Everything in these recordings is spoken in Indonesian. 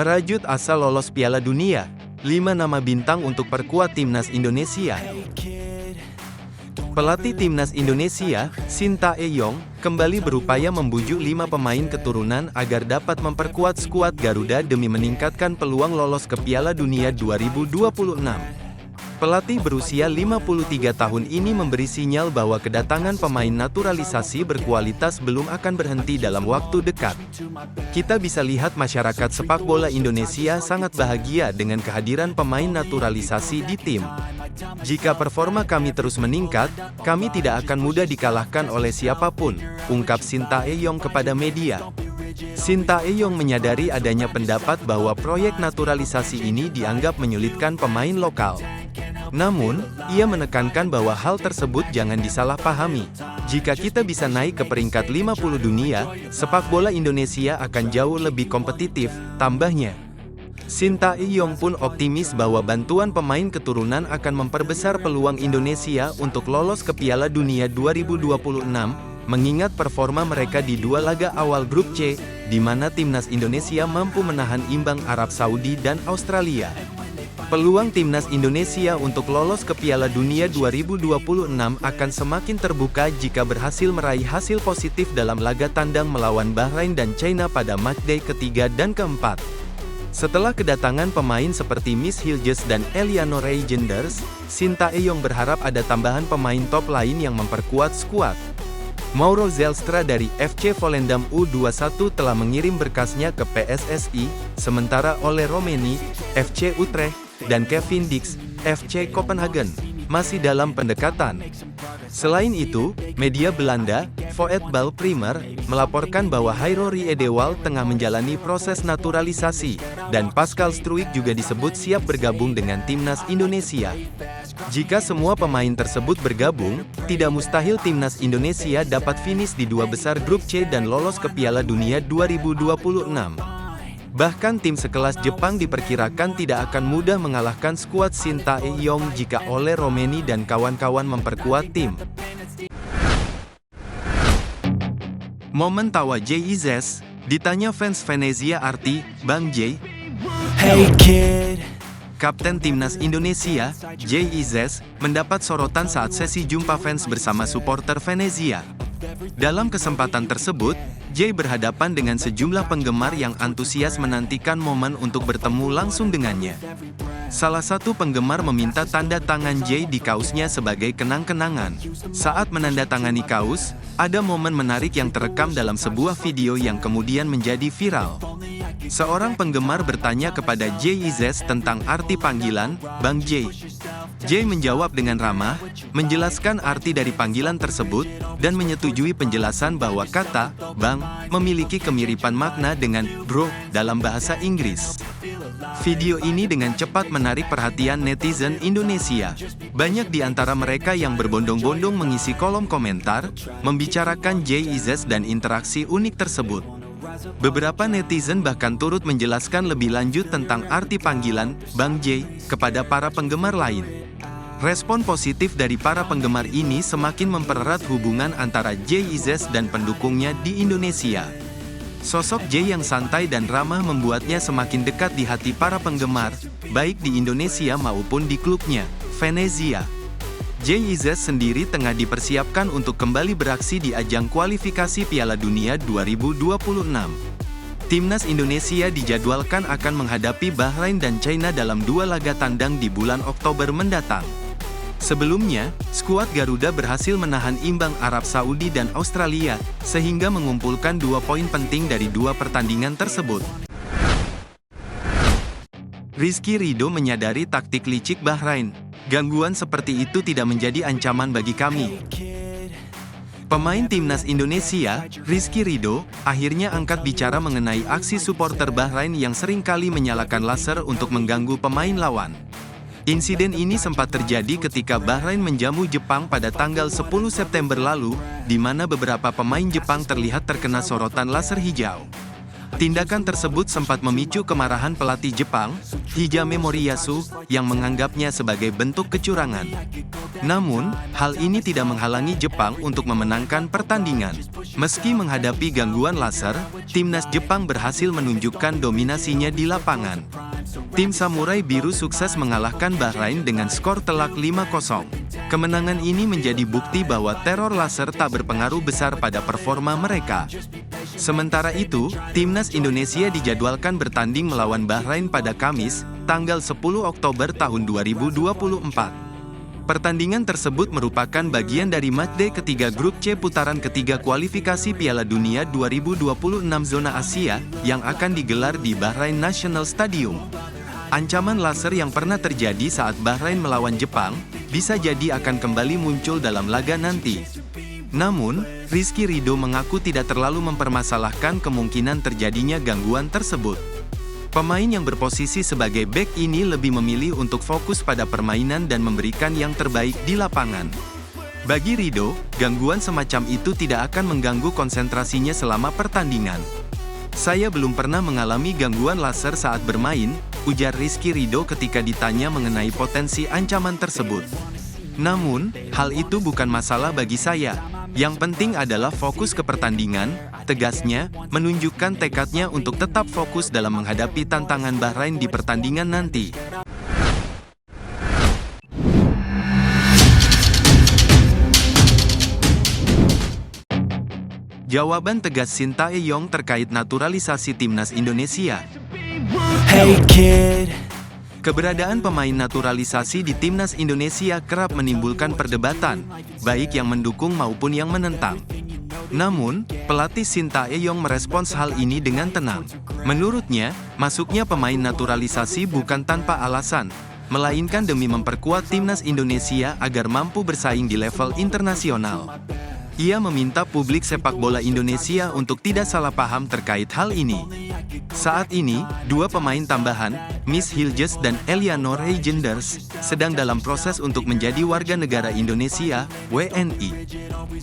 Merajut asa lolos Piala Dunia, 5 nama bintang untuk perkuat timnas Indonesia. Pelatih timnas Indonesia, Shin Tae-yong, kembali berupaya membujuk 5 pemain keturunan agar dapat memperkuat skuad Garuda demi meningkatkan peluang lolos ke Piala Dunia 2026. Pelatih berusia 53 tahun ini memberi sinyal bahwa kedatangan pemain naturalisasi berkualitas belum akan berhenti dalam waktu dekat. Kita bisa lihat masyarakat sepak bola Indonesia sangat bahagia dengan kehadiran pemain naturalisasi di tim. Jika performa kami terus meningkat, kami tidak akan mudah dikalahkan oleh siapapun, ungkap Shin Tae-yong kepada media. Shin Tae-yong menyadari adanya pendapat bahwa proyek naturalisasi ini dianggap menyulitkan pemain lokal. Namun, ia menekankan bahwa hal tersebut jangan disalahpahami. Jika kita bisa naik ke peringkat 50 dunia, sepak bola Indonesia akan jauh lebih kompetitif, tambahnya. Shin Tae-yong pun optimis bahwa bantuan pemain keturunan akan memperbesar peluang Indonesia untuk lolos ke Piala Dunia 2026, mengingat performa mereka di 2 laga awal grup C, di mana timnas Indonesia mampu menahan imbang Arab Saudi dan Australia. Peluang timnas Indonesia untuk lolos ke Piala Dunia 2026 akan semakin terbuka jika berhasil meraih hasil positif dalam laga tandang melawan Bahrain dan China pada matchday ketiga dan keempat. Setelah kedatangan pemain seperti Miss Hilges dan Eliano Reijenders, Shin Tae-yong berharap ada tambahan pemain top lain yang memperkuat skuad. Mauro Zelstra dari FC Volendam U21 telah mengirim berkasnya ke PSSI, sementara Ole Romeni, FC Utrecht, dan Kevin Dix, FC Copenhagen, masih dalam pendekatan. Selain itu, media Belanda, Voetbal Primer, melaporkan bahwa Hairori Edewal tengah menjalani proses naturalisasi, dan Pascal Struijk juga disebut siap bergabung dengan timnas Indonesia. Jika semua pemain tersebut bergabung, tidak mustahil timnas Indonesia dapat finish di 2 besar grup C dan lolos ke Piala Dunia 2026. Bahkan tim sekelas Jepang diperkirakan tidak akan mudah mengalahkan skuad Shin Tae-yong jika Ole Romeni dan kawan-kawan memperkuat tim. Momen tawa Jay Izzes, ditanya fans Venezia arti, Bang Jay. Hey kid. Kapten timnas Indonesia, Jay Izzes, mendapat sorotan saat sesi jumpa fans bersama supporter Venezia. Dalam kesempatan tersebut, Jay berhadapan dengan sejumlah penggemar yang antusias menantikan momen untuk bertemu langsung dengannya. Salah satu penggemar meminta tanda tangan Jay di kaosnya sebagai kenang-kenangan. Saat menandatangani kaos, ada momen menarik yang terekam dalam sebuah video yang kemudian menjadi viral. Seorang penggemar bertanya kepada Jay Izzes tentang arti panggilan, Bang Jay. Jay menjawab dengan ramah, menjelaskan arti dari panggilan tersebut, dan menyetujui penjelasan bahwa kata "Bang" memiliki kemiripan makna dengan "bro" dalam bahasa Inggris. Video ini dengan cepat menarik perhatian netizen Indonesia. Banyak di antara mereka yang berbondong-bondong mengisi kolom komentar, membicarakan Jay Izzes dan interaksi unik tersebut. Beberapa netizen bahkan turut menjelaskan lebih lanjut tentang arti panggilan Bang Jay kepada para penggemar lain. Respon positif dari para penggemar ini semakin mempererat hubungan antara Jay Izzes dan pendukungnya di Indonesia. Sosok Jay yang santai dan ramah membuatnya semakin dekat di hati para penggemar, baik di Indonesia maupun di klubnya, Venezia. Jay Izzes sendiri tengah dipersiapkan untuk kembali beraksi di ajang kualifikasi Piala Dunia 2026. Timnas Indonesia dijadwalkan akan menghadapi Bahrain dan China dalam 2 laga tandang di bulan Oktober mendatang. Sebelumnya, skuad Garuda berhasil menahan imbang Arab Saudi dan Australia, sehingga mengumpulkan 2 poin penting dari 2 pertandingan tersebut. Rizky Ridho menyadari taktik licik Bahrain. Gangguan seperti itu tidak menjadi ancaman bagi kami. Pemain timnas Indonesia, Rizky Ridho, akhirnya angkat bicara mengenai aksi supporter Bahrain yang seringkali menyalakan laser untuk mengganggu pemain lawan. Insiden ini sempat terjadi ketika Bahrain menjamu Jepang pada tanggal 10 September lalu, di mana beberapa pemain Jepang terlihat terkena sorotan laser hijau. Tindakan tersebut sempat memicu kemarahan pelatih Jepang, Hijame Moriyasu, yang menganggapnya sebagai bentuk kecurangan. Namun, hal ini tidak menghalangi Jepang untuk memenangkan pertandingan. Meski menghadapi gangguan laser, timnas Jepang berhasil menunjukkan dominasinya di lapangan. Tim Samurai Biru sukses mengalahkan Bahrain dengan skor telak 5-0. Kemenangan ini menjadi bukti bahwa teror laser tak berpengaruh besar pada performa mereka. Sementara itu, timnas Indonesia dijadwalkan bertanding melawan Bahrain pada Kamis, tanggal 10 Oktober tahun 2024. Pertandingan tersebut merupakan bagian dari matchday ketiga grup C putaran ketiga kualifikasi Piala Dunia 2026 zona Asia, yang akan digelar di Bahrain National Stadium. Ancaman laser yang pernah terjadi saat Bahrain melawan Jepang, bisa jadi akan kembali muncul dalam laga nanti. Namun, Rizky Ridho mengaku tidak terlalu mempermasalahkan kemungkinan terjadinya gangguan tersebut. Pemain yang berposisi sebagai bek ini lebih memilih untuk fokus pada permainan dan memberikan yang terbaik di lapangan. Bagi Ridho, gangguan semacam itu tidak akan mengganggu konsentrasinya selama pertandingan. "Saya belum pernah mengalami gangguan laser saat bermain," ujar Rizky Ridho ketika ditanya mengenai potensi ancaman tersebut. "Namun, hal itu bukan masalah bagi saya. Yang penting adalah fokus ke pertandingan," tegasnya, menunjukkan tekadnya untuk tetap fokus dalam menghadapi tantangan Bahrain di pertandingan nanti. Jawaban tegas Shin Tae-yong terkait naturalisasi timnas Indonesia. Hey kid. Keberadaan pemain naturalisasi di timnas Indonesia kerap menimbulkan perdebatan, baik yang mendukung maupun yang menentang. Namun, pelatih Shin Tae-yong merespons hal ini dengan tenang. Menurutnya, masuknya pemain naturalisasi bukan tanpa alasan, melainkan demi memperkuat timnas Indonesia agar mampu bersaing di level internasional. Ia meminta publik sepak bola Indonesia untuk tidak salah paham terkait hal ini. Saat ini, dua pemain tambahan, Miss Hilges dan Eleanor Heigenders, sedang dalam proses untuk menjadi warga negara Indonesia, WNI.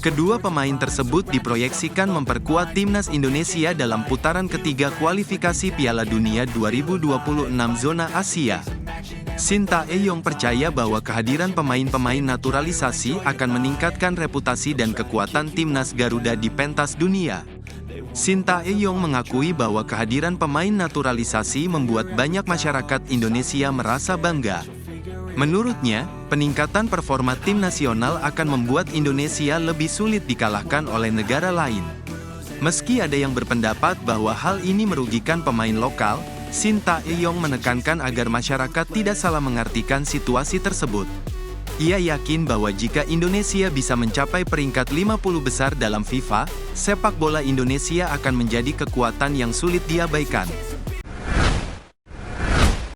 Kedua pemain tersebut diproyeksikan memperkuat timnas Indonesia dalam putaran ketiga kualifikasi Piala Dunia 2026 zona Asia. Shin Tae-yong percaya bahwa kehadiran pemain-pemain naturalisasi akan meningkatkan reputasi dan kekuatan timnas Garuda di pentas dunia. Shin Tae-yong mengakui bahwa kehadiran pemain naturalisasi membuat banyak masyarakat Indonesia merasa bangga. Menurutnya, peningkatan performa tim nasional akan membuat Indonesia lebih sulit dikalahkan oleh negara lain. Meski ada yang berpendapat bahwa hal ini merugikan pemain lokal, Shin Tae-yong menekankan agar masyarakat tidak salah mengartikan situasi tersebut. Ia yakin bahwa jika Indonesia bisa mencapai peringkat 50 besar dalam FIFA, sepak bola Indonesia akan menjadi kekuatan yang sulit diabaikan.